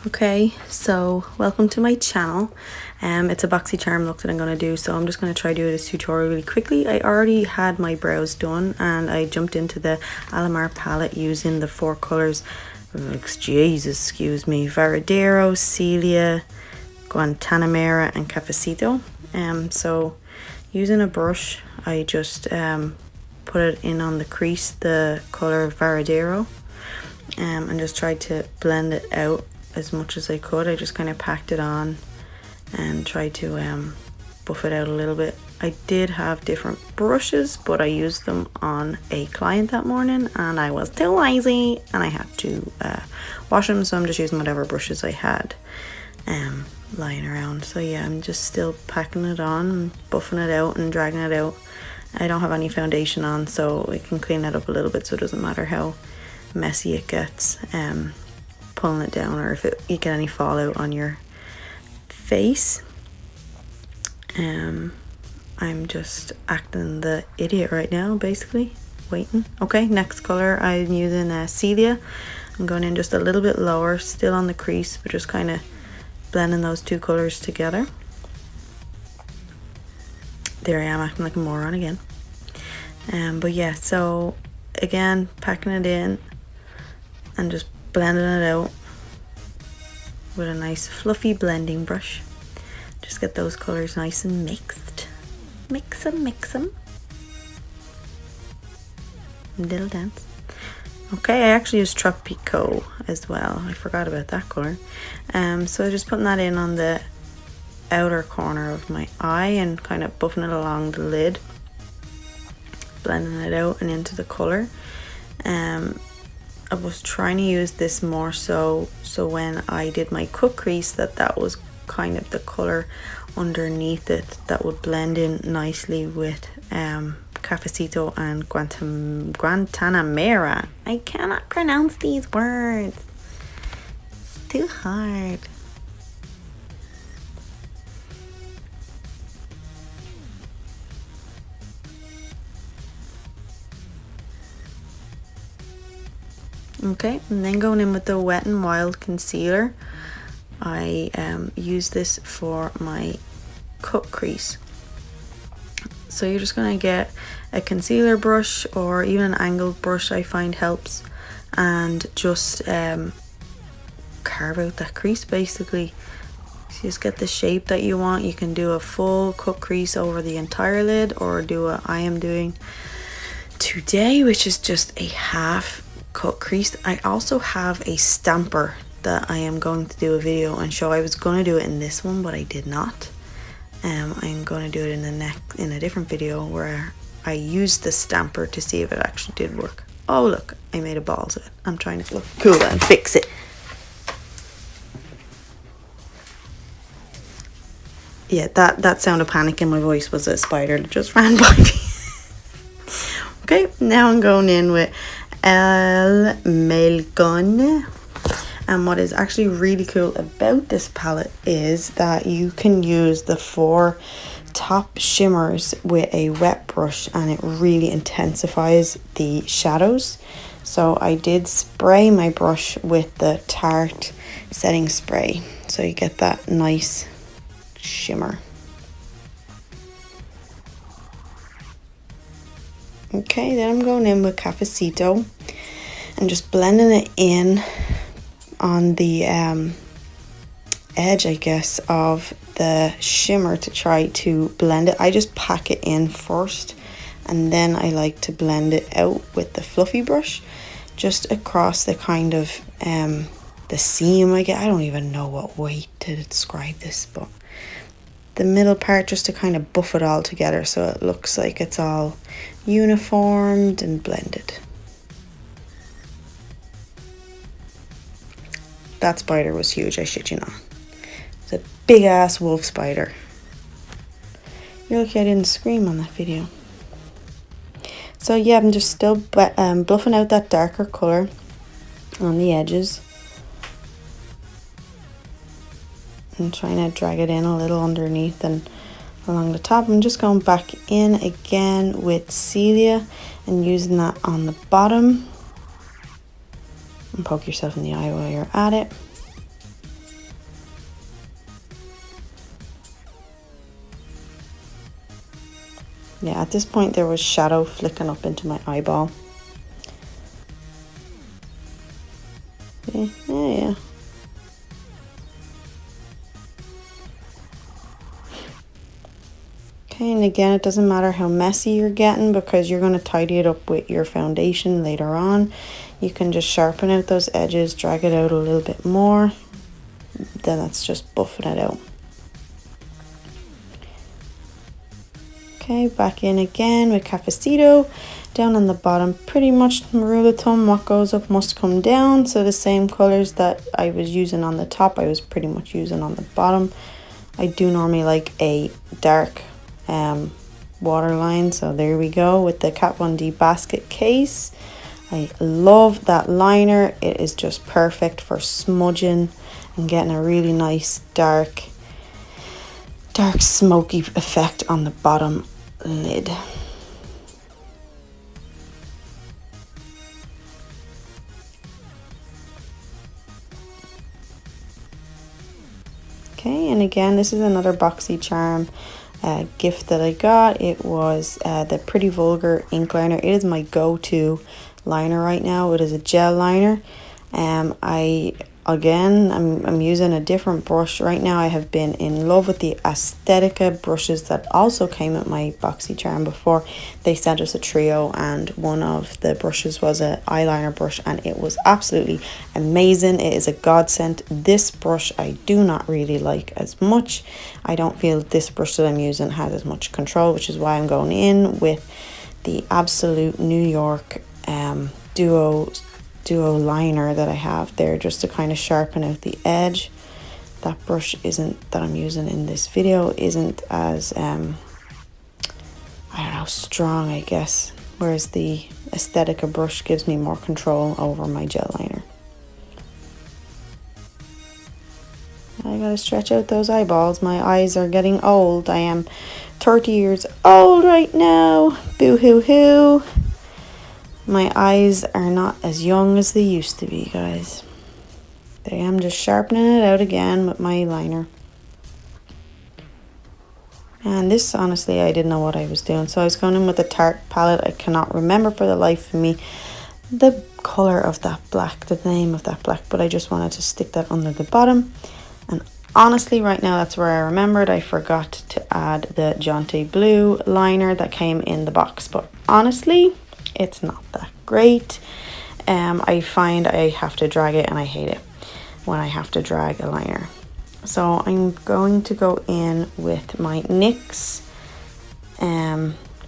Okay, so welcome to my channel. It's a Boxycharm look that I'm going to do, so I'm just going to try to do this tutorial really quickly. I already had my brows done and I jumped into the Alamar palette using the 4 colours, excuse me, Varadero, Celia, Guantanamera and Cafecito. So using a brush, I just put it in on the crease, the colour Varadero, and just tried to blend it out as much as I could. I just kind of packed it on and tried to buff it out a little bit. I did have different brushes, but I used them on a client that morning and I was too lazy and I had to wash them, so I'm just using whatever brushes I had lying around. So yeah, I'm just still packing it on and buffing it out and dragging it out. I don't have any foundation on, so I can clean that up a little bit, so it doesn't matter how messy it gets pulling it down, or if you get any fallout on your face. I'm just acting the idiot right now, basically waiting. Okay, next color I'm using Celia. I'm going in just a little bit lower, still on the crease, but just kind of blending those 2 colors together. There I am, acting like a moron again. But yeah, so again, packing it in and just blending it out with a nice fluffy blending brush. Just get those colors nice and mixed. Mix them. Little dance. Okay, I actually used Tropico as well. I forgot about that color. So just putting that in on the outer corner of my eye and kind of buffing it along the lid, blending it out and into the color. I was trying to use this more so when I did my cut crease, that was kind of the color underneath it that would blend in nicely with Cafecito and Guantanamera. I cannot pronounce these words. It's too hard. Okay, and then going in with the Wet n Wild concealer. I use this for my cut crease. So you're just going to get a concealer brush or even an angled brush, I find helps, and just carve out that crease basically. So you just get the shape that you want. You can do a full cut crease over the entire lid, or do what I am doing today, which is just a half cut crease. I also have a stamper that I am going to do a video and show. I was going to do it in this one, but I did not. I'm going to do it in a different video where I used the stamper to see if it actually did work. Oh look, I made a balls of it. I'm trying to look cool and fix it. Yeah, that sound of panic in my voice was a spider that just ran by me. Okay, now I'm going in with El Melgon. And what is actually really cool about this palette is that you can use the 4 top shimmers with a wet brush and it really intensifies the shadows. So I did spray my brush with the Tarte setting spray, so you get that nice shimmer. Okay, then I'm going in with Cafecito and just blending it in on the edge, I guess, of the shimmer to try to blend it. I just pack it in first and then I like to blend it out with the fluffy brush just across the kind of the seam, I guess. I don't even know what way to describe this, but the middle part, just to kind of buff it all together so it looks like it's all uniformed and blended. That spider was huge, I shit you not. It's a big ass wolf spider. You're lucky I didn't scream on that video. So yeah, I'm just still bluffing out that darker colour on the edges. And trying to drag it in a little underneath and along the top. I'm just going back in again with Celia and using that on the bottom. And poke yourself in the eye while you're at it. Yeah, at this point there was shadow flicking up into my eyeball. Yeah. Okay, and again, it doesn't matter how messy you're getting because you're going to tidy it up with your foundation later on. You can just sharpen out those edges, drag it out a little bit more. Then that's just buffing it out. Okay, back in again with Cafecito. Down on the bottom, pretty much rule of thumb, what goes up must come down. So the same colors that I was using on the top, I was pretty much using on the bottom. I do normally like a dark waterline, so there we go with the Kat Von D basket case. I love that liner. It is just perfect for smudging and getting a really nice dark smoky effect on the bottom lid. Okay, and again, this is another Boxycharm gift that I got. It was the Pretty Vulgar ink liner. It is my go-to liner right now. It is a gel liner. I'm using a different brush right now. I have been in love with the Aesthetica brushes that also came with my Boxycharm before. They sent us a trio, and one of the brushes was an eyeliner brush, and it was absolutely amazing. It is a godsend. This brush I do not really like as much. I don't feel this brush that I'm using has as much control, which is why I'm going in with the Absolute New York duo liner that I have there, just to kind of sharpen out the edge. That brush that I'm using in this video isn't as I don't know, strong, I guess, whereas the Aesthetica brush gives me more control over my gel liner. I gotta stretch out those eyeballs. My eyes are getting old. I am 30 years old right now. Boo hoo hoo. My eyes are not as young as they used to be, guys. There I am, just sharpening it out again with my liner. And this, honestly, I didn't know what I was doing. So I was going in with the Tarte palette. I cannot remember for the life of me the color of that black, the name of that black, but I just wanted to stick that under the bottom. And honestly, right now, that's where I remembered. I forgot to add the Jonte Blue liner that came in the box. But honestly, it's not that great. I find I have to drag it, and I hate it when I have to drag a liner. So I'm going to go in with my NYX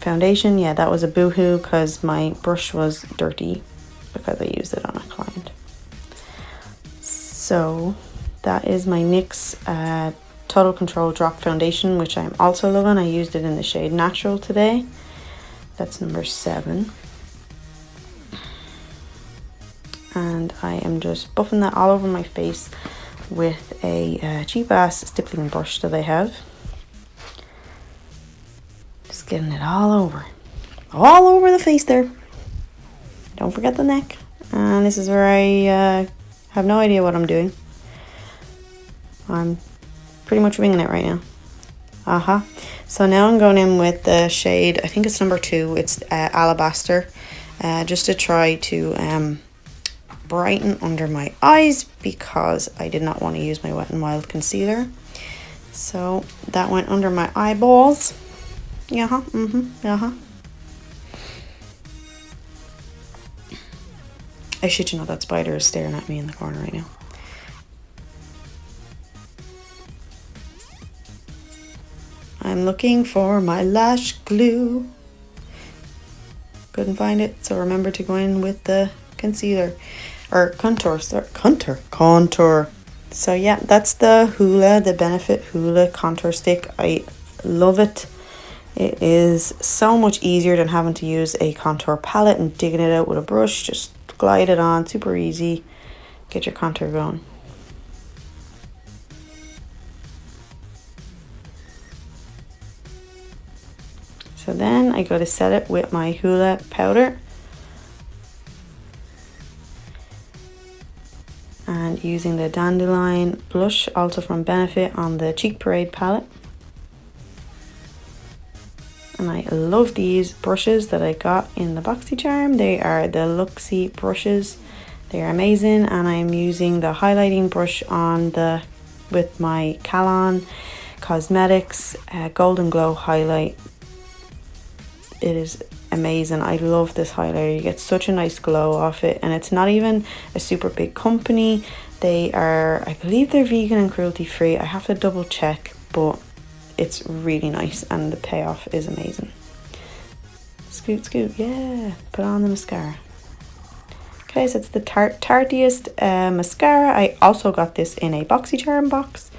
foundation. Yeah, that was a boohoo because my brush was dirty because I used it on a client. So that is my NYX Total Control Drop Foundation, which I'm also loving. I used it in the shade Natural today. That's number 7. And I am just buffing that all over my face with a cheap ass stippling brush that I have. Just getting it all over the face there. Don't forget the neck. And this is where I have no idea what I'm doing. I'm pretty much winging it right now. So now I'm going in with the shade, I think it's number 2. It's Alabaster, just to try to brighten under my eyes because I did not want to use my Wet n Wild concealer. So that went under my eyeballs. I shit you not, that spider is staring at me in the corner right now. I'm looking for my lash glue. Couldn't find it, so remember to go in with the concealer. Or contour. So yeah, that's the Benefit Hoola contour stick. I love it. It is so much easier than having to use a contour palette and digging it out with a brush. Just glide it on, super easy. Get your contour going. So then I go to set it with my Hoola powder. And using the Dandelion blush, also from Benefit, on the Cheek Parade palette. And I love these brushes that I got in the Boxycharm. They are the Luxie brushes. They are amazing, and I'm using the highlighting brush with my Calon Cosmetics Golden Glow highlight. It is amazing. I love this highlighter. You get such a nice glow off it, and it's not even a super big company. They are, I believe they're vegan and cruelty free. I have to double check, but it's really nice and the payoff is amazing. Scoot, scoot, yeah. Put on the mascara. Okay, so it's the Tartiest mascara. I also got this in a Boxycharm box.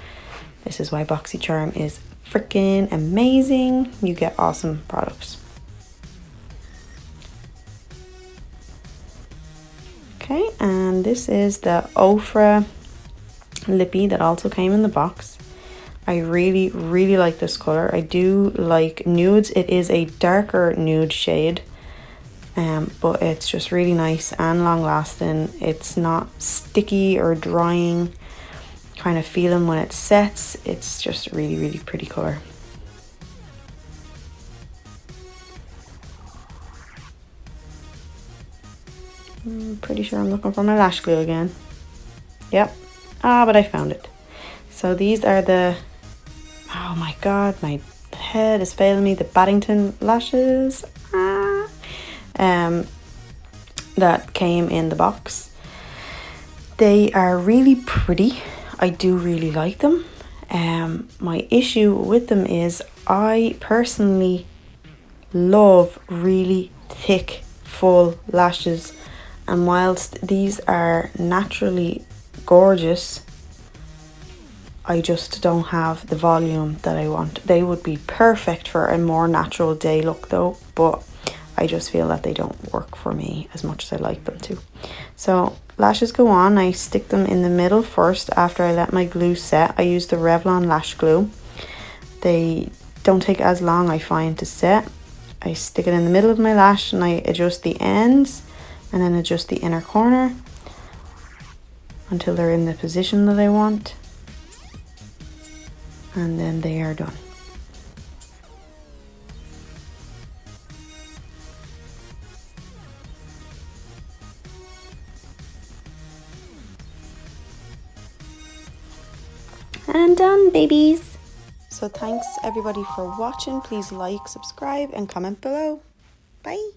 This is why Boxycharm is freaking amazing. You get awesome products. Okay, and this is the Ofra Lippy that also came in the box. I really, really like this color. I do like nudes. It is a darker nude shade, but it's just really nice and long lasting. It's not sticky or drying kind of feeling when it sets. It's just really, really pretty color. I'm pretty sure I'm looking for my lash glue again. Yep. But I found it. So these are the, oh my god, my head is failing me, the Paddington lashes that came in the box. They are really pretty. I do really like them. My issue with them is I personally love really thick, full lashes, and whilst these are naturally gorgeous, I just don't have the volume that I want. They would be perfect for a more natural day look though, but I just feel that they don't work for me as much as I like them to. So lashes go on. I stick them in the middle first after I let my glue set. I use the Revlon lash glue. They don't take as long, I find, to set. I stick it in the middle of my lash and I adjust the ends and then adjust the inner corner until they're in the position that I want. And then they are done. And done, babies. So thanks everybody for watching. Please like, subscribe and comment below. Bye.